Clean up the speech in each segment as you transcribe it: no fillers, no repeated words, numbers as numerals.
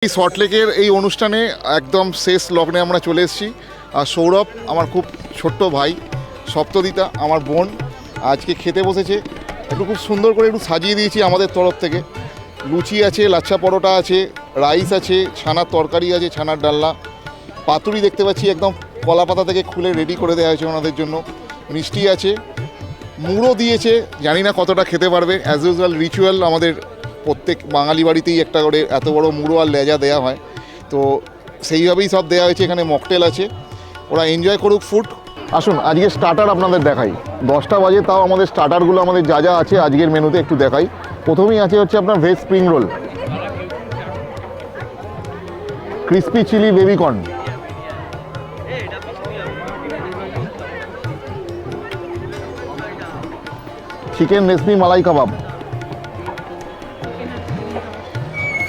এই সল্টলেকের এই অনুষ্ঠানে একদম শেষ লগ্নে আমরা চলে এসেছি। আর সৌরভ আমার খুব ছোট্ট ভাই, সপ্তদিতা আমার বোন আজকে খেতে বসেছে। একটু খুব সুন্দর করে একটু সাজিয়ে দিয়েছি আমাদের তরফ থেকে। লুচি আছে, লাচ্ছা পরোটা আছে, রাইস আছে, ছানার তরকারি আছে, ছানার ডালনা, পাতুরি দেখতে পাচ্ছি একদম কলা পাতা থেকে খুলে রেডি করে দেওয়া হয়েছে ওনাদের জন্য। মিষ্টি আছে, মুড়ো দিয়েছে, জানি না কতটা খেতে পারবে। অ্যাজ ইউজুয়াল রিচুয়াল আমাদের প্রত্যেক বাঙালি বাড়িতেই একটা করে এত বড় মুড়ো আর লেজা দেওয়া হয়, তো সেইভাবেই সব দেওয়া হয়েছে। এখানে মকটেল আছে, ওরা এনজয় করুক ফুড। আসুন আজকে স্টার্টার আপনাদের দেখাই। 10টা বাজে, তাও আমাদের স্টার্টারগুলো আমাদের যা যা আছে আজকের মেনুতে একটু দেখাই। প্রথমেই আছে হচ্ছে আপনার veg spring roll, crispy chilli baby corn, chicken reshmi malai kabab,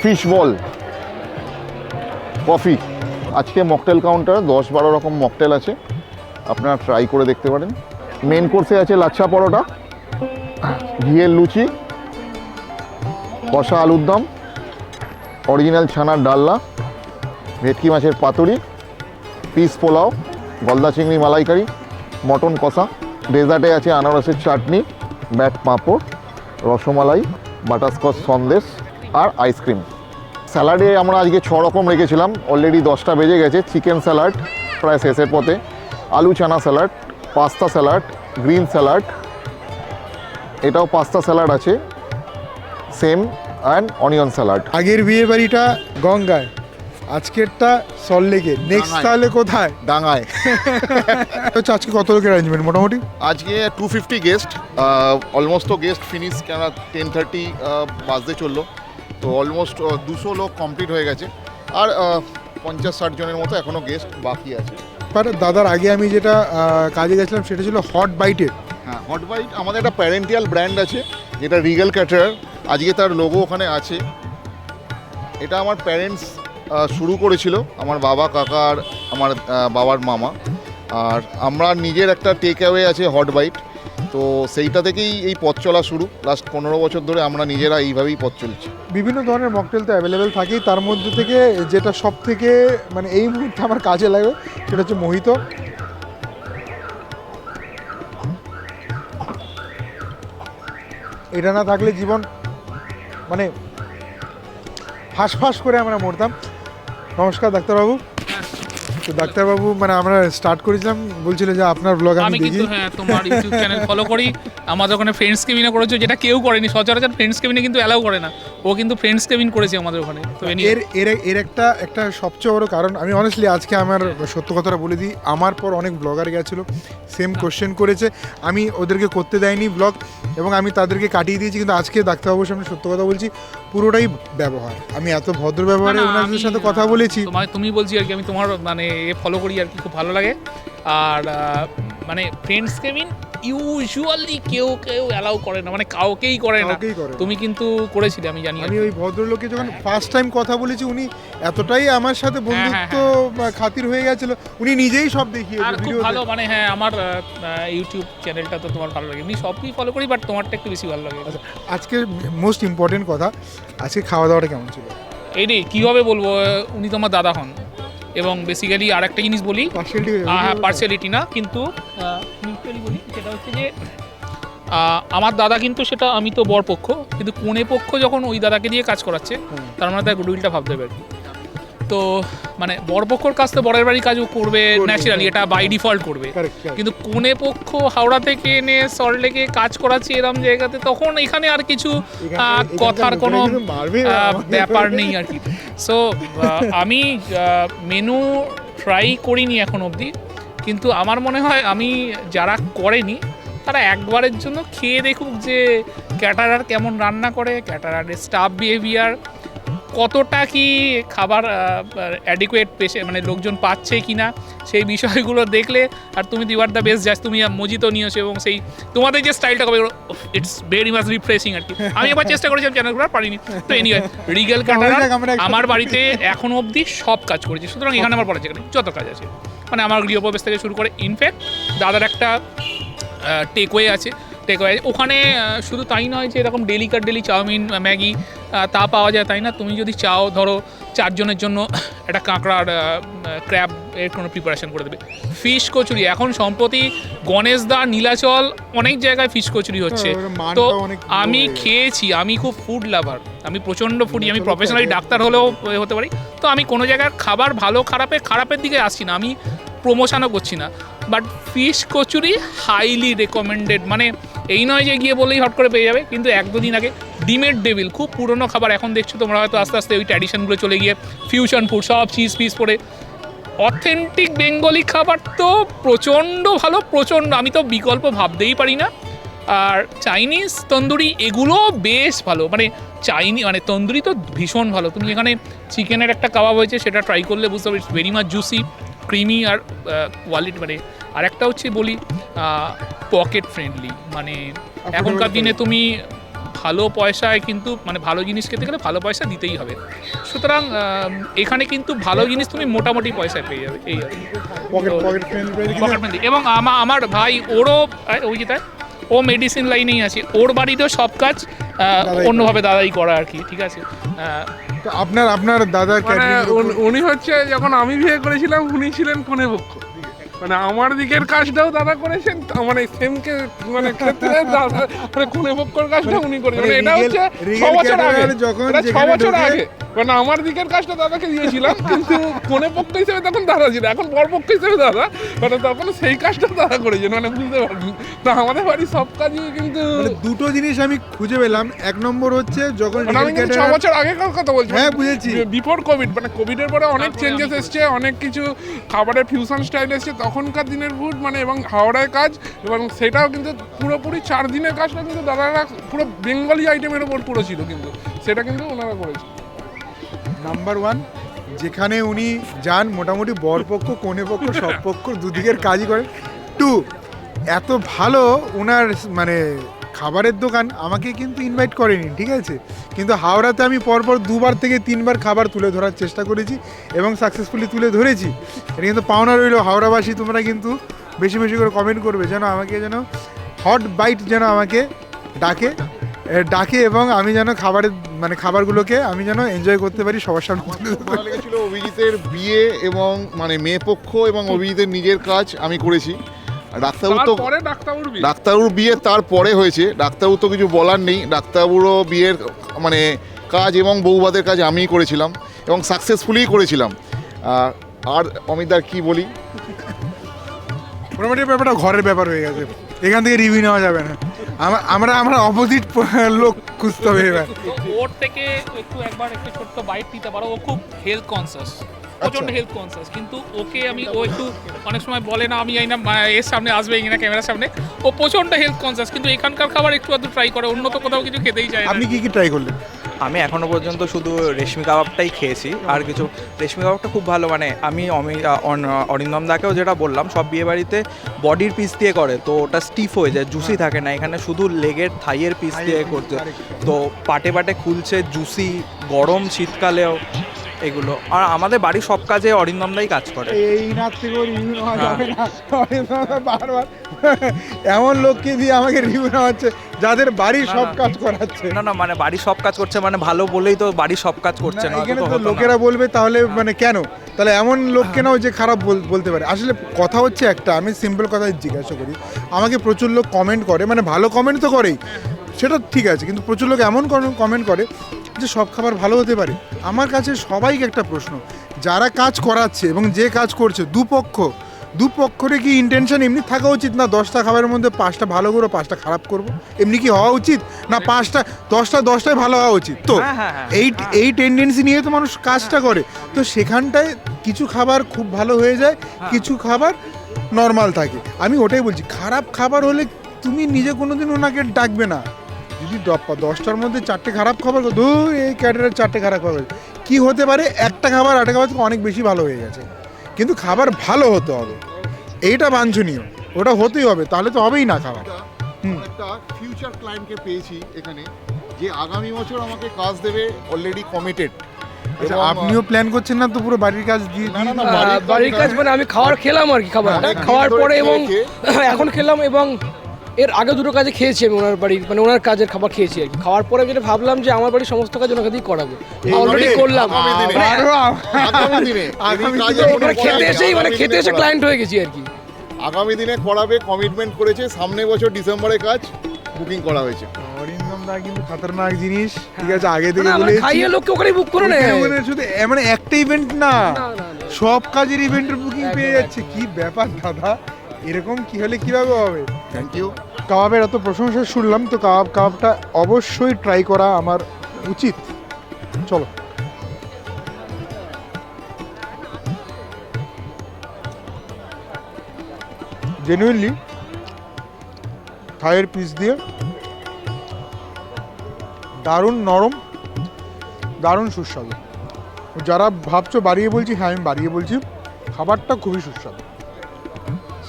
fish ball, coffee. আজকে মকটেল কাউন্টার 10-12 রকম মকটেল আছে, আপনারা ট্রাই করে দেখতে পারেন। মেন কোর্সে আছে লাচ্ছা পরোটা, ঘিয়ের লুচি, কষা আলুর দম, অরিজিনাল ছানার ডালনা, ভেটকি মাছের পাতুরি, পিস পোলাও, গলদা চিংড়ি মালাইকারি, মটন কষা। ডেজার্টে আছে আনারসের চাটনি, ব্যাট পাঁপড়, রসমালাই, বাটারস্কচ সন্দেশ আর আইসক্রিম। স্যালাডে আমরা আজকে 6 রকম রেখেছিলাম, অলরেডি 10টা বেজে গেছে। চিকেন স্যালাড প্রায় শেষের পথে, aloo chana salad, pasta salad, green salad, এটাও পাস্তা স্যালাড আছে, সেম, অ্যান্ড অনিয়ন স্যালাড। আগের বিয়ে বাড়িটা গঙ্গায়, আজকেরটা সল্টলেকে, নেক্সট তাহলে কোথায়? ডাঙায়। হচ্ছে আজকে কত লোকের অ্যারেঞ্জমেন্ট মোটামুটি? আজকে 250 গেস্ট, অলমোস্ট তো গেস্ট ফিনিশ, কেন 10:30 বাজতে চললো, তো অলমোস্ট 200 লোক কমপ্লিট হয়ে গেছে। আর 50-60 জনের মতো এখনও গেস্ট বাকি আছে। বাট দাদার আগে আমি যেটা কাজে গেছিলাম সেটা ছিল হট বাইটের। হ্যাঁ, হট বাইট আমাদের একটা প্যারেন্টিয়াল ব্র্যান্ড আছে যেটা রিগেল ক্যাটারার, আজকে তার লোগো ওখানে আছে। এটা আমার প্যারেন্টস শুরু করেছিল, আমার বাবা, কাকা আর আমার বাবার মামা। আর আমরা নিজের একটা টেক অ্যাওয়ে আছে হট বাইট, তো সেইটা থেকেই এই পথ চলা শুরু। লাস্ট 15 বছর ধরে আমরা নিজেরা এইভাবেই পথ চলছি। বিভিন্ন ধরনের মকটেল তো অ্যাভেলেবেল থাকেই, তার মধ্যে থেকে যেটা সব থেকে মানে এই মুহূর্তে আমার কাজে লাগে সেটা হচ্ছে মোহিতো। এটা না থাকলে জীবন মানে হাঁসফাঁস করে আমরা মরতাম। নমস্কার ডাক্তারবাবু। তো ডাক্তারবাবু মানে আমরা স্টার্ট করেছিলাম, বলছিল যে আপনার ব্লগ আমি দেখি। কিন্তু হ্যাঁ, তোমার ইউটিউব চ্যানেল ফলো করি। আমাদের ওখানে ফ্রেন্ডস কেবিনে করেছো, যেটা কেউ করেনি সচরাচর। ফ্রেন্ডস কেবিনে কিন্তু অ্যালাউ করে না, ও কিন্তু ফ্রেন্ডস কেবিন করেছে আমাদের ওখানে। তো এর একটা সবচেয়ে বড় কারণ, আমি অনেস্টলি আজকে আমার সত্য কথাটা বলে দিই, আমার পর অনেক ব্লগার গেছিলো, সেম কোশ্চেন করেছে, আমি ওদেরকে করতে দেয়নি ব্লগ এবং আমি তাদেরকে কাটিয়ে দিয়েছি। কিন্তু আজকে ডাক্তারবাবুর সামনে সত্য কথা বলছি, পুরোটাই ব্যবহার। আমি এত ভদ্র ব্যবহারে ওনাদের সাথে কথা বলেছি। তুমি বলছি আর কি, আমি তোমার মানে ফলো করি আর কি, খুব ভালো লাগে। আর মানে ফ্রেন্ডস কেবিন ইউজুয়ালি কেউ অ্যালাউ করে না, মানে কাউকেই করে না। তুমি কিন্তু করেছিলে, আমি জানি। আমি ওই ভদ্রলোকে যখন ফার্স্ট টাইম কথা বলেছি, উনি এতটাই আমার সাথে বন্ধুত্ব খাতির হয়ে গেছিল, উনি নিজেই সব দেখিয়েছে। আর খুব ভালো, মানে হ্যাঁ, আমার ইউটিউব চ্যানেলটা তো তোমার ভালো লাগে, আমি সবই ফলো করি, বাট তোমারটা একটু বেশি ভালো লাগে। আজকে মোস্ট ইম্পর্টেন্ট কথা, আজকে খাওয়া দাওয়াটা কেমন ছিল? এই রে কীভাবে বলবো, উনি তো আমার দাদা হন। এবং বেসিক্যালি আর একটা জিনিস বলি, হ্যাঁ পার্সিয়ালিটি না কিন্তু মিউচুয়ালি বলি, সেটা হচ্ছে যে আমার দাদা কিন্তু, সেটা আমি তো বর পক্ষ, কিন্তু কনে পক্ষ যখন ওই দাদাকে দিয়ে কাজ করাচ্ছে, তার মানে তার গুডউইলটা ভাবতে হবে আর কি। তো মানে বরপক্ষর কাজ তো বরের বাড়ির কাজও করবে ন্যাচারালি, এটা বাই ডিফল্ট করবে। কিন্তু কোনে পক্ষ হাওড়া থেকে এনে সল্টলেকে কাজ করাচ্ছে এরম জায়গাতে, তখন এখানে আর কিছু কথার কোনো ব্যাপার নেই আর কি। সো আমি মেনু ট্রাই করিনি এখন অবধি, কিন্তু আমার মনে হয় আমি যারা করেনি তারা একবারের জন্য খেয়ে দেখুক যে ক্যাটারার কেমন রান্না করে, ক্যাটারারের স্টাফ বিহেভিয়ার কতটা কি খাবার অ্যাডিকুয়েট পেশে মানে লোকজন পাচ্ছে কি না, সেই বিষয়গুলো দেখলে। আর তুমি ইউ আর দ্য বেস্ট জাজ, তুমি মজিতো নিয়েছো এবং সেই তোমাদের যে স্টাইলটা কবে, ইটস ভেরি মাচ রিফ্রেশিং আর কি। আমি এবার চেষ্টা করেছিলাম চ্যানেলগুলো, পারিনি। তো এনিওয়ে, রিগেল ক্যাটারার আমার বাড়িতে এখনো অবধি সব কাজ করেছি, সুতরাং এখানে আমার পড়া যেখানে যত কাজ আছে, মানে আমার গৃহপ্রবেশ থেকে শুরু করে, ইনফ্যাক্ট দাদার একটা টেকওয়ে আছে, টেক অ্যাওয়ে। ওখানে শুধু তাই নয় যে এরকম ডেলি চাউমিন ম্যাগি তা পাওয়া যায় তাই না, তুমি যদি চাও ধরো 4 জনের জন্য একটা কাঁকড়ার ক্র্যাব এর কোনো প্রিপারেশন করে দেবে। ফিশ কচুরি এখন সম্প্রতি গণেশদা, নীলাচল অনেক জায়গায় ফিশ কচুরি হচ্ছে। তো আমি খেয়েছি, আমি খুব ফুড লাভার, আমি প্রচণ্ড ফুডি, আমি প্রফেশনালি ডাক্তার হলেও হতে পারি। তো আমি কোনো জায়গার খাবার ভালো খারাপের দিকে আসছি না, আমি প্রমোশনও করছি না, but fish kachori highly recommended. মানে এই নয় যে গিয়ে বললেই হট করে পেয়ে যাবে, কিন্তু 1-2 দিন আগে ডিমের ডেভিল, খুব পুরনো খাবার, এখন দেখছো তোমরা হয়তো আস্তে আস্তে ওই ট্র্যাডিশনগুলো চলে গিয়ে ফিউশন ফুড, সব চিজ পিস পরে। অথেন্টিক বেঙ্গলি খাবার তো প্রচণ্ড ভালো, প্রচণ্ড, আমি তো বিকল্প ভাবতেই পারি না। আর চাইনিজ তন্দুরি এগুলো বেশ ভালো, মানে মানে তন্দুরি তো ভীষণ ভালো। তুমি এখানে চিকেনের একটা কাবাব হয়েছে, সেটা ট্রাই করলে বুঝতে পারবে, it's very much juicy, creamy আর কোয়ালিটি। মানে আর একটা হচ্ছে বলি পকেট ফ্রেন্ডলি, মানে এখনকার দিনে তুমি ভালো পয়সায় কিন্তু মানে ভালো জিনিস খেতে গেলে ভালো পয়সা দিতেই হবে, সুতরাং এখানে কিন্তু ভালো জিনিস তুমি মোটামুটি পয়সায় পেয়ে যাবে, এই পকেট ফ্রেন্ডলি। এবং আমার ভাই ওরও ওই যেটা ও মেডিসিন লাইনেই আছে, ওর বাড়িতেও সব কাজ অন্যভাবে দাদাই করা আর কি, ঠিক আছে। আপনার দাদা উনি হচ্ছে যখন আমি বিয়ে করেছিলাম উনি ছিলেন কনে পক্ষ, মানে আমার দিকের কাজটাও দাদা করেছেন, মানে সেমকে মানে ক্ষেত্রে দাদা মানে কনে পক্ষর কাজটা উনি করেছেন। মানে এটা হচ্ছে 6 বছর আগে, যখন 6 বছর আগে মানে আমার দিকের কাজটা দাদাকে দিয়েছিলাম, কিন্তু কনে পক্ষ হিসেবে তখন দাদা ছিল, এখন বরপক্ষ হিসেবে দাদা, মানে তখন সেই কাজটা দাদা করেছেন, মানে বুঝতে পারবেন। তো আমাদের বাড়ির সব কাজই কিন্তু দুটো জিনিস আমি খুঁজে পেলাম। 1 নম্বর হচ্ছে যখন আমি কিন্তু 6 বছর আগেকার কথা বলছি, হ্যাঁ বুঝেছি, বিফোর কোভিড, মানে কোভিডের পরে অনেক চেঞ্জেস এসছে, অনেক কিছু খাবারের ফিউশন স্টাইল এসছে, তখনকার দিনের ফুড মানে এবং হাওড়ায় কাজ, এবং সেটাও কিন্তু পুরোপুরি 4 দিনের কাজটা কিন্তু দাদারা পুরো বেঙ্গলি আইটেমের ওপর পুরো ছিল, কিন্তু সেটা কিন্তু ওনারা করেছে। নাম্বার 1, যেখানে উনি যান মোটামুটি বরপক্ষ কনেপক্ষ সব পক্ষ দুদিকের কাজই করেন। 2, এত ভালো ওনার মানে খাবারের দোকান, আমাকে কিন্তু ইনভাইট করেনি, ঠিক আছে, কিন্তু হাওড়াতে আমি পরপর 2বার থেকে 3বার খাবার তুলে ধরার চেষ্টা করেছি এবং সাকসেসফুলি তুলে ধরেছি। এটা কিন্তু পাওনা রইল হাওড়াবাসী, তোমরা কিন্তু বেশি বেশি করে কমেন্ট করবে যেন আমাকে যেন হট বাইট যেন আমাকে ডাকে এবং আমি যেন খাবারগুলোকে আমি যেন এনজয় করতে পারি সবার সামনে। ভালো লেগেছিল অভিজিতের বিয়ে এবং মানে মেয়ে পক্ষ এবং অভিজিতের নিজের কাজ আমি করেছি। ডাক্তারবাবুর বিয়ে তারপরে হয়েছে, ডাক্তারবাবু তো কিছু বলার নেই, ডাক্তারবাবুরও বিয়ের মানে কাজ এবং বউবাদের কাজ আমিই করেছিলাম এবং সাকসেসফুলি করেছিলাম। আর অমিতদার কি বলি, মোটামুটি ব্যাপারটা ঘরের ব্যাপার হয়ে গেছে, এখান থেকে রিভিউ নেওয়া যাবে না, আমরা অপোজিট লোক খুঁজতে হবে এবার। ওর থেকে একবার একটু ছোট্ট বাইট দিতে পারো, ও খুব হেলথ কনসিয়াস, প্রচণ্ড হেলথ কনসিয়াস, কিন্তু ওকে ও একটু অনেক সময় বলে না আমি এই না এর সামনে আসবে কিনা ক্যামেরার সামনে, ও প্রচণ্ড হেলথ কনসিয়াস, কিন্তু এখানকার খাবার একটু আধটু ট্রাই করে, অন্য তো কোথাও কিছু খেতেই চায় না। আপনি কি ট্রাই করলেন? আমি এখনও পর্যন্ত শুধু রেশমি কাবাবটাই খেয়েছি, আর কিছু রেশমি কাবাবটা খুব ভালো, মানে আমি অরিন্দম দাকেও যেটা বললাম, সব বিয়েবাড়িতে বডির পিস দিয়ে করে তো ওটা স্টিফ হয়ে যায়, জুসি থাকে না, এখানে শুধু লেগের থাইয়ের পিস দিয়ে করছে, তো পাটে পাটে খুলছে, জুসি, গরম শীতকালেও এগুলো। আর আমাদের বাড়ির সব কাজে অরিন্দমদাই কাজ করে। এই নাচ থেকে রিভিউ নেওয়া যাবে না, বারবার এমন লোককে দিয়ে আমাকে রিভিউ নেওয়া হচ্ছে যাদের বাড়ির সব কাজ করাচ্ছে। না মানে বাড়ির সব কাজ করছে মানে ভালো বলেই তো বাড়ির সব কাজ করছে না, এখানে তো লোকেরা বলবে তাহলে মানে কেন, তাহলে এমন লোককে নাও যে খারাপ বলতে পারে। আসলে কথা হচ্ছে একটা, আমি সিম্পল কথা জিজ্ঞাসা করি, আমাকে প্রচুর লোক কমেন্ট করে, মানে ভালো কমেন্ট তো করেই, সেটা ঠিক আছে, কিন্তু প্রচুর লোক এমন কমেন্ট করে যে সব খাবার ভালো হতে পারে। আমার কাছে সবাইকে একটা প্রশ্ন, যারা কাজ করাচ্ছে এবং যে কাজ করছে দুপক্ষরে কি ইন্টেনশন এমনি থাকা উচিত না 10টা খাবারের মধ্যে 5টা ভালো করবো 5টা খারাপ করব, এমনি কি হওয়া উচিত না 10টায় ভালো হওয়া উচিত? তো এই টেন্ডেন্সি নিয়ে তো মানুষ কাজটা করে, তো সেখানটায় কিছু খাবার খুব ভালো হয়ে যায়, কিছু খাবার নর্মাল থাকে। আমি ওটাই বলছি, খারাপ খাবার হলে তুমি নিজে কোনোদিন ওনাকে ডাকবে না। যদি 10টার মধ্যে 4টে খারাপ খাবার, এই ক্যাটারের 4টে খারাপ খাবার, কি হতে পারে? একটা খাবার থেকে অনেক বেশি ভালো হয়ে গেছে, কিন্তু খাবার ভালো হতে হবে, এইটা বাঞ্ছনীয়, ওটা হতেই হবে, তাহলে তো হবেই না খাবার। একটা ফিউচার ক্লায়েন্টকে পেয়েছি এখানে, যে আগামী বছর আমাকে কাজ দেবে, অলরেডি কমিটেড। আপনিও প্ল্যান করছেন না তো পুরো বাড়ির কাজ দিয়ে? বাড়ির কাজ মানে আমি খাওয়ার খেলাম আর কি, খাওয়ার পরে এবং এখন খেলাম, এবং এর আগে দুটো কাজে খেয়েছি আমি ওনার বাড়ির, মানে ওনার কাজের খাবার খেয়েছি আর কি। খাওয়ার পরে যেটা ভাবলাম যে আমার বাড়ির সমস্ত কাজ ওনাকে দিয়ে করাবো, অলরেডি করলাম। আগামী দিনে আগামী দিনে আগামী কাজ দিনে এখনো খেতে করাবে, এসেই মানে আগামী খেতে দিনে এসে করাবে। ক্লায়েন্ট হয়ে গেছি আর কি। আগামী দিনে করাবে, কমিটমেন্ট করেছে, সামনে বছর ডিসেম্বরে কাজ বুকিং করা হয়েছে। অরিন্দম দা কিন্তু খতরনাক জিনিস, ঠিক আছে, আগে থেকে না, আমরা বলেছি। খাইয়ে লোককে ওখানে বুক করে নেয়। মানে শুধু মানে একটা ইভেন্ট না, না, না, না। সব কাজের ইভেন্টের বুকিং একদম, পেয়ে যাচ্ছে। কি ব্যাপার দাদা, এরকম কি হলে কিভাবে হবে? Thank you. কাবাবের এত প্রশংসা শুনলাম, তো কাবাবটা অবশ্যই ট্রাই করা আমার উচিত। চলো। জেনুইনলি থাইয়ের পিস দিয়ে দারুণ নরম, দারুণ সুস্বাদু। যারা ভাবছো বাড়িয়ে বলছি, হ্যাঁ আমি বাড়িয়ে বলছি, খাবারটা খুবই সুস্বাদু।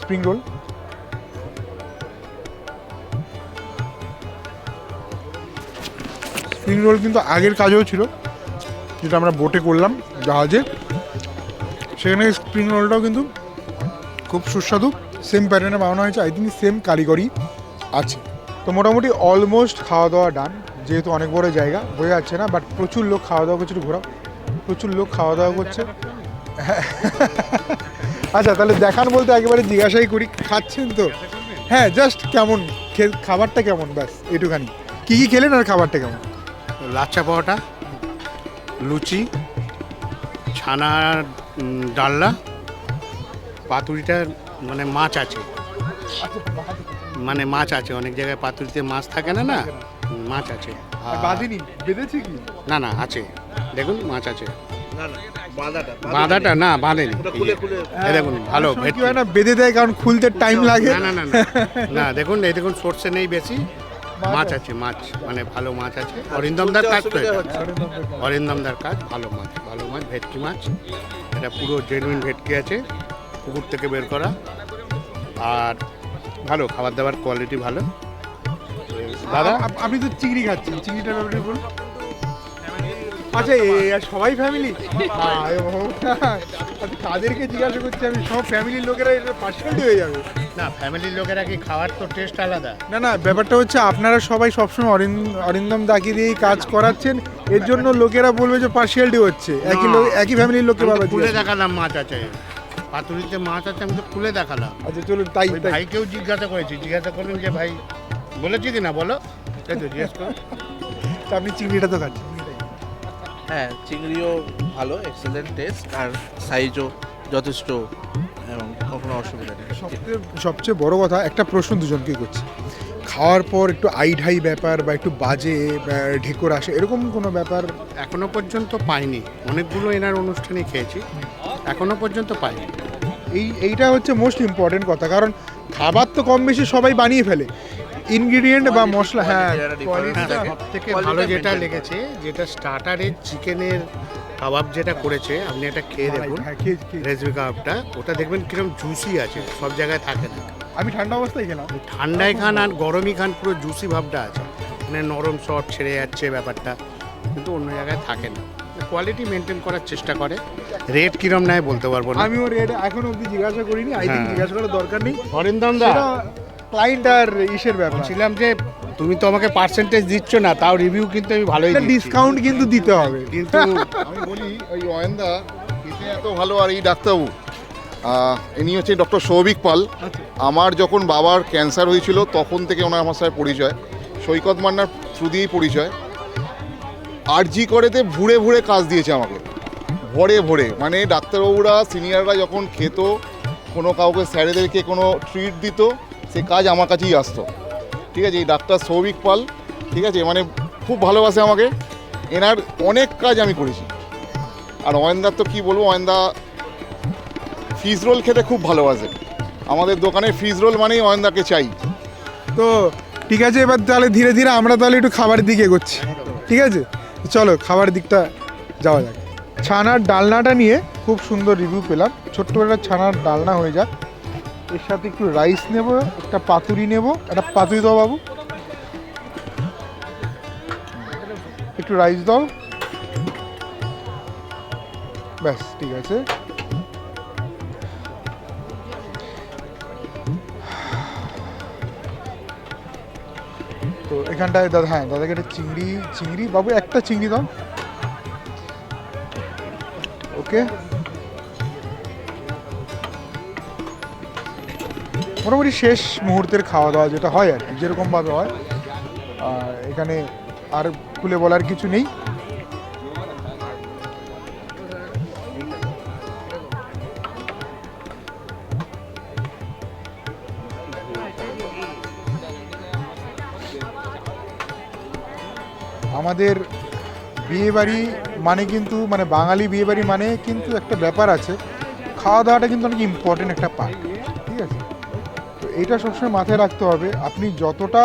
স্প্রিং রোল, স্প্রিং রোল কিন্তু আগের কাজেও ছিল, যেটা আমরা বোটে করলাম জাহাজে, সেখানে স্প্রিং রোলটাও কিন্তু খুব সুস্বাদু। সেম প্যাটার্নে বানানো হয়েছে, আই থিঙ্ক সেম কারিগরি আছে। তো মোটামুটি অলমোস্ট খাওয়া দাওয়া ডান, যেহেতু অনেক বড় জায়গা বোঝা যাচ্ছে না, বাট প্রচুর লোক খাওয়া দাওয়া করছে। একটু ঘোরাও, প্রচুর লোক খাওয়া দাওয়া করছে। আচ্ছা, তাহলে দেখান বলতে একেবারে জিজ্ঞাসাই করি, খাচ্ছেন তো? হ্যাঁ, জাস্ট কেমন খাবারটা কেমন, ব্যাস এটুখানি। কী কী খেলেন আর খাবারটা কেমন? লাচ্চা পরোটা, লুচি, ছানার ডালনা, পাতুরিটা মানে মাছ আছে, মানে মাছ আছে, অনেক জায়গায় পাতুরিতে মাছ থাকে না, না মাছ আছে। বাঁধিনি, বেঁধেছে কি? না না আছে, দেখুন মাছ আছে। বাঁধাটা না বাঁধেনি, এই দেখুন ভালো অনেক সময় কি ভেটকি। হয় না, বেঁধে দেয় কারণ খুলতে টাইম লাগে। না না না না, না দেখুন, এই দেখুন সর্ষে নেই বেশি, মাছ আছে, মাছ মানে ভালো মাছ আছে। অরিন্দমদার কাজ তো এটা, অরিন্দমদার কাজ, ভালো মাছ, ভালো মাছ, ভেটকি মাছ, এটা পুরো জেনুইন ভেটকি আছে, পুকুর থেকে বের করা, আর ভালো খাবার দাবার কোয়ালিটি ভালো। দাদা আপনি তো চিংড়ি খাচ্ছেন, চিংড়িটার ব্যাপারে বলুন। আচ্ছা, সবাই ফ্যামিলি? তাদেরকে জিজ্ঞাসা করছি আমি, সব ফ্যামিলির লোকেরা এটা পার্সিয়ালিটি হয়ে যাবে? না, ফ্যামিলির লোকেরা কি খাওয়ার তো টেস্ট আলাদা। না না, ব্যাপারটা হচ্ছে আপনারা সবাই সবসময় অরিন্দম দাকে দিয়েই কাজ করাচ্ছেন, এর জন্য লোকেরা বলবে যে পার্সিয়ালিটি হচ্ছে। একই লোক, একই ফ্যামিলির লোককে আমি তো বাবা খুলে জিজ্ঞাসা। দেখালাম মাছ আছে, পাতুরিতে মাছ আছে, আমি তো খুলে দেখালাম। আচ্ছা চলুন, তাই ওই তাই। ভাইকেও জিজ্ঞাসা করেছি, জিজ্ঞাসা করলেন যে ভাই বলেছি কি না বলো, এই তো জিজ্ঞেস করো। তা আপনি চিংড়িটা তো খাচ্ছেন? হ্যাঁ, চিংড়িও ভালো, এক্সেলেন্ট টেস্ট, আর সাইজও যথেষ্ট, এবং কোনো অসুবিধা নেই। সবচেয়ে বড় কথা, একটা প্রশ্ন দুজনকেই করছি, খাওয়ার পর একটু আইঢাই ব্যাপার বা একটু বাজে বা ঢেকুর আসে, এরকম কোনো ব্যাপার? এখনো পর্যন্ত পাইনি, অনেকগুলো এনার অনুষ্ঠানে খেয়েছি, এখনো পর্যন্ত পাইনি। এইটা হচ্ছে মোস্ট ইম্পর্টেন্ট কথা, কারণ খাবার তো কম বেশি সবাই বানিয়ে ফেলে, ইনগ্রিডিয়েন্ট বা মশলা। হ্যাঁ, কোয়ালিটিটা সব থেকে ভালো যেটা লেগেছে, যেটা স্টার্টারের চিকেনের কাবাব যেটা করেছে, আপনি এটা খেয়ে দেখুন, হ্যাঁ, খেয়েছি। রেসবি কাবাবটা, ওটা দেখবেন কিরকম জুসি আছে, সব জায়গায় থাকে না। আমি ঠান্ডা অবস্থায় খেলাম। ঠান্ডায় খান আর গরমই খান, পুরো জুসি ভাবটা আছে, মানে নরম সফট ছেড়ে যাচ্ছে ব্যাপারটা, কিন্তু অন্য জায়গায় থাকে না। কোয়ালিটি মেনটেন করার চেষ্টা করে। রেট কিরম নেয় বলতে পারবো না। আমি ওর এটা এখনো অবধি জিজ্ঞাসা করিনি, আই থিঙ্ক হ্যাঁ। জিজ্ঞাসা করার দরকার নেই। অরিন্দম দা, ক্লায়েন্ট আর ইসের ব্যাপার, বলছিলাম যে তুমি তো আমাকে পার্সেন্টেজ দিচ্ছ না, তাও রিভিউ কিন্তু আমি ভালোই দিচ্ছি। ডিসকাউন্ট কিন্তু দিতে হবে। কিন্তু আমি বলি, ওই অয়েন্দা খেতে এত ভালো, আর এই ডাক্তারবাবু ইনি হচ্ছে ডক্টর সৌভিক পাল। আমার যখন বাবার ক্যান্সার হয়েছিল তখন থেকে ওনার আমার সাথে পরিচয়, সৈকত মান্নার থ্রু দিয়েই পরিচয়। আরজি করেতে ভুড়ে ভুড়ে কাজ দিয়েছে আমাকে, ভরে ভরে, মানে ডাক্তারবাবুরা সিনিয়ররা যখন খেত, কোনো কাউকে স্যারেদেরকে কোনো ট্রিট দিত, সে কাজ আমার কাছেই আসতো। ঠিক আছে, এই ডাক্তার সৌভিক পাল, ঠিক আছে, মানে খুব ভালোবাসে আমাকে, এনার অনেক কাজ আমি করেছি। আর অয়েন্দার তো কী বলবো, অয়েন্দা ফিশ রোল খেতে খুব ভালোবাসে, আমাদের দোকানে ফিশ রোল মানেই অয়েন্দাকে চাই। তো ঠিক আছে, এবার তাহলে ধীরে ধীরে আমরা তাহলে একটু খাবারের দিকে এগোচ্ছি, ঠিক আছে? চলো খাবারের দিকটা যাওয়া যাক। ছানার ডালনাটা নিয়ে খুব সুন্দর রিভিউ পেলাম, ছোট্ট একটা ছানার ডালনা হয়ে যাক, এর সাথে একটু রাইস নেব, একটা পাতুরি নেব, একটা পাতুরি দাও বাবু, একটু রাইস দাও, ব্যাস ঠিক আছে। তো এখানটায় দাদা, হ্যাঁ দাদাকে একটা চিংড়ি বাবু, একটা চিংড়ি দাও। ওকে, মোটামুটি শেষ মুহূর্তের খাওয়া দাওয়া যেটা হয় আর কি, যেরকমভাবে হয়। এখানে আর খুলে বলার কিছু নেই। আমাদের বিয়েবাড়ি মানে কিন্তু, মানে বাঙালি বিয়েবাড়ি মানে কিন্তু একটা ব্যাপার আছে, খাওয়া দাওয়াটা কিন্তু অনেক ইম্পর্টেন্ট একটা পার্ট, ঠিক আছে? তো এইটা সবসময় মাথায় রাখতে হবে। আপনি যতটা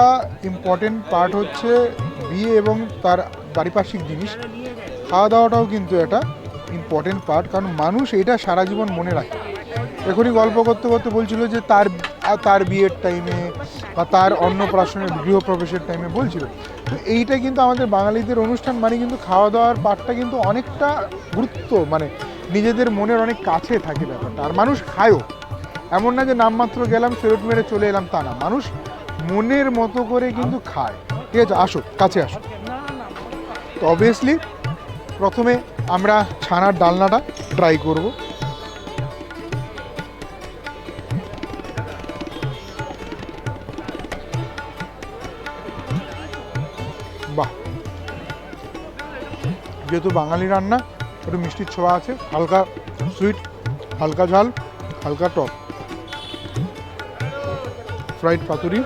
ইম্পর্টেন্ট পার্ট হচ্ছে বিয়ে এবং তার পারিপার্শ্বিক জিনিস, খাওয়া দাওয়াটাও কিন্তু একটা ইম্পর্টেন্ট পার্ট, কারণ মানুষ এটা সারা জীবন মনে রাখে। এখনই গল্প করতে করতে বলছিল যে তার বিয়ের টাইমে বা তার অন্নপ্রাশনের গৃহপ্রবেশের টাইমে বলছিল। তো এইটা কিন্তু আমাদের বাঙালিদের অনুষ্ঠান মানে কিন্তু খাওয়া দাওয়ার পার্টটা কিন্তু অনেকটা গুরুত্ব, মানে নিজেদের মনের অনেক কাছে থাকে ব্যাপারটা। আর মানুষ খায়ও, এমন না যে নামমাত্র গেলাম ফেরত মেরে চলে এলাম, তা না, মানুষ মনের মতো করে কিন্তু খায়। ঠিক আছে, আসো কাছে আসো। তো অবভিয়াসলি প্রথমে আমরা ছানার ডালনাটা ট্রাই করব। বাহ, যেহেতু বাঙালি রান্না একটু মিষ্টির ছোঁয়া আছে, হালকা সুইট, হালকা ঝাল, হালকা টক। ফ্রাইড পাতুরি,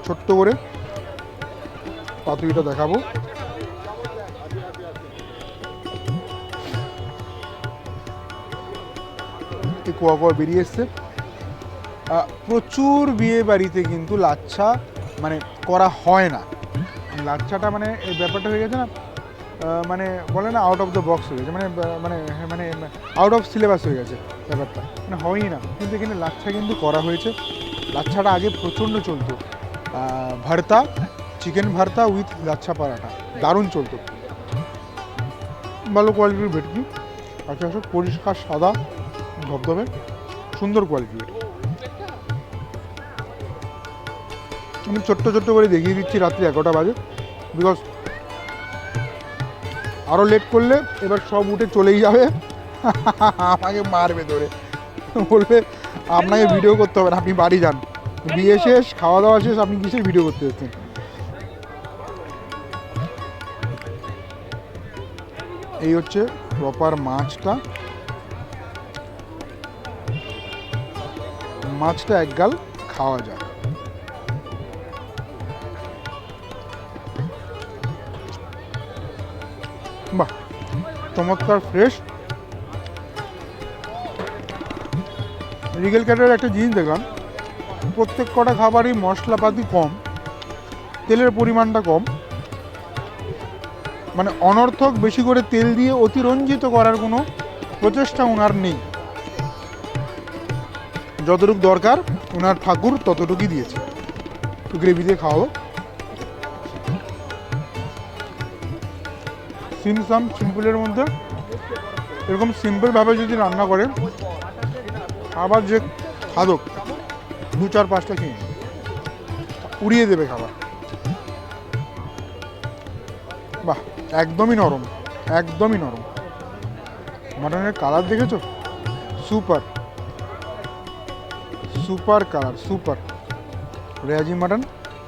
ছোট্ট করে পাতুরিটা দেখাবো। এই কোয়া কোয়া বেরিয়ে এসছে। প্রচুর বিয়ে বাড়িতে কিন্তু লাচ্ছা মানে করা হয় না। লাচ্ছাটা মানে এই ব্যাপারটা হয়ে গেছে না, মানে বলে না আউট অফ দ্য বক্স হয়ে গেছে, মানে মানে মানে আউট অফ সিলেবাস হয়ে গেছে ব্যাপারটা, মানে হয়ই না। কিন্তু এখানে লাচ্ছা কিন্তু করা হয়েছে। লাচ্ছাটা আগে প্রচণ্ড চলতো, ভর্তা, চিকেন ভর্তা উইথ লাচ্ছা পরাঠা, দারুণ চলতো। ভালো কোয়ালিটির ভেটকি, আচ্ছা আসো, পরিষ্কার সাদা ধবধবে, সুন্দর কোয়ালিটির। আমি ছোট্ট ছোট্ট করে দেখিয়ে দিচ্ছি, রাত্রি 11টা বাজে, বিকজ আরও লেট করলে এবার সব উঠে চলেই যাবে, আমাকে মারবে ধরে, বলবে আপনাকে ভিডিও করতে হবে না, আপনি বাড়ি যান, বিয়ে শেষ, খাওয়া দাওয়া শেষ, আপনি কিসের ভিডিও করতে এসেছেন। এই হচ্ছে প্রপার মাছটা, মাছটা একগাল খাওয়া যায়। বাহ, চমৎকার ফ্রেশ। রিগেল ক্যাটারের একটা জিনিস দেখলাম, প্রত্যেক কটা খাবারই মশলাপাতি কম, তেলের পরিমাণটা কম, মানে অনর্থক বেশি করে তেল দিয়ে অতিরঞ্জিত করার কোনো প্রচেষ্টা ওনার নেই। যতটুকু দরকার ওনার ঠাকুর ততটুকুই দিয়েছে। একটু গ্রেভি দিয়ে খাওয়াবো। সিম্পলের মধ্যে এরকম সিম্পলভাবে যদি রান্না করে, আবার যে খাদক 2-4-5টা খেয়ে উড়িয়ে দেবে খাবার। বাহ, একদমই নরম, একদমই নরম। মাটনের কালার দেখেছো? সুপার সুপার কালার, সুপার রেয়াজি মাটন।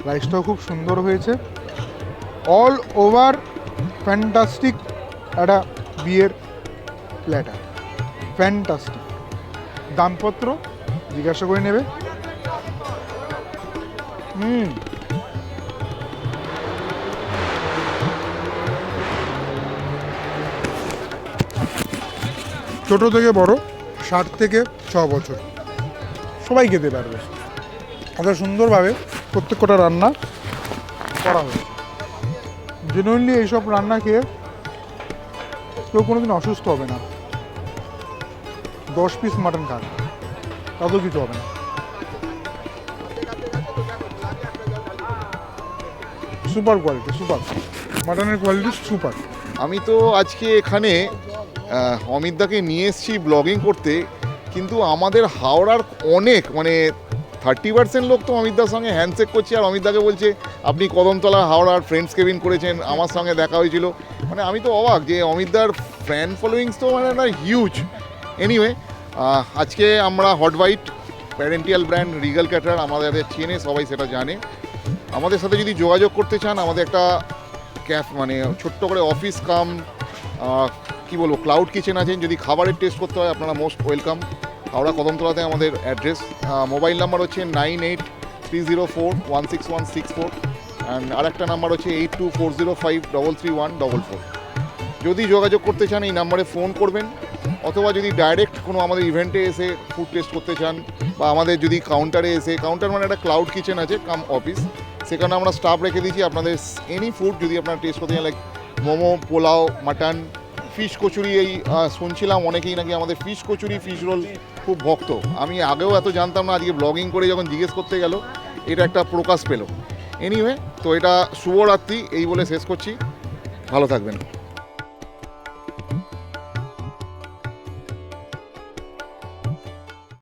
রাইসটাও খুব সুন্দর হয়েছে। অল ওভার ফ্যান্টাস্টিক একটা বিয়ের প্ল্যাটার, ফ্যান্টাস্টিক। দামপত্র জিজ্ঞাসা করে নেবে। ছোট থেকে বড়, 60 থেকে 6 বছর সবাই খেতে পারবে। এত সুন্দরভাবে প্রত্যেকটা রান্না করা হয়েছে। জেনুইনলি এইসব রান্না খেয়ে কেউ কোনোদিন অসুস্থ হবে না। 10 পিস মাটন খান, তাতেও কিছু হবে না। সুপার কোয়ালিটি, সুপার মাটনের কোয়ালিটি সুপার। আমি তো আজকে এখানে অমিতদাকে নিয়ে এসেছি ব্লগিং করতে, কিন্তু আমাদের হাওড়ার অনেক মানে 30% লোক তো অমিতদার সঙ্গে হ্যান্ডশেক করছে, আর অমিতদাকে বলছে আপনি কদমতলা হাওড়ার ফ্রেন্ডস কেবিন করেছেন, আমার সঙ্গে দেখা হয়েছিল। মানে আমি তো অবাক যে অমিতদার ফ্যান ফলোয়িংস তো মানে না হিউজ। এনিওয়ে, আজকে আমরা হট হোয়াইট প্যারেন্টিয়াল ব্র্যান্ড রিগাল ক্যাটার আমাদের চেনে, সবাই সেটা জানে। আমাদের সাথে যদি যোগাযোগ করতে চান, আমাদের একটা মানে ছোট্ট করে অফিস কাম কি বলবো ক্লাউড কিচেন আছেন। যদি খাবারের টেস্ট করতে হয় আপনারা মোস্ট ওয়েলকাম। হাওড়া কদমতলাতে আমাদের অ্যাড্রেস। মোবাইল নাম্বার হচ্ছে 9830416164 অ্যান্ড আরেকটা নাম্বার হচ্ছে 8240533144। যদি যোগাযোগ করতে চান এই নাম্বারে ফোন করবেন, অথবা যদি ডাইরেক্ট কোনো আমাদের ইভেন্টে এসে ফুড টেস্ট করতে চান, বা আমাদের যদি কাউন্টারে এসে, কাউন্টার মানে একটা ক্লাউড কিচেন আছে কাম অফিস, সেখানে আমরা স্টাফ রেখে দিয়েছি। আপনাদের এনি ফুড যদি আপনারা টেস্ট করতে চান, like momo, pulao, mutton, fish kachori, এই শুনছিলাম অনেকেই নাকি আমাদের ফিশ কচুরি, ফিশ রোল খুব ভক্ত। আমি আগেও এত জানতাম না, আজকে ব্লগিং করে যখন জিজ্ঞেস করতে গেল এটা একটা প্রকাশ পেল। এনিওয়ে, তো এটা শুভরাত্রি এই বলে শেষ করছি, ভালো থাকবেন।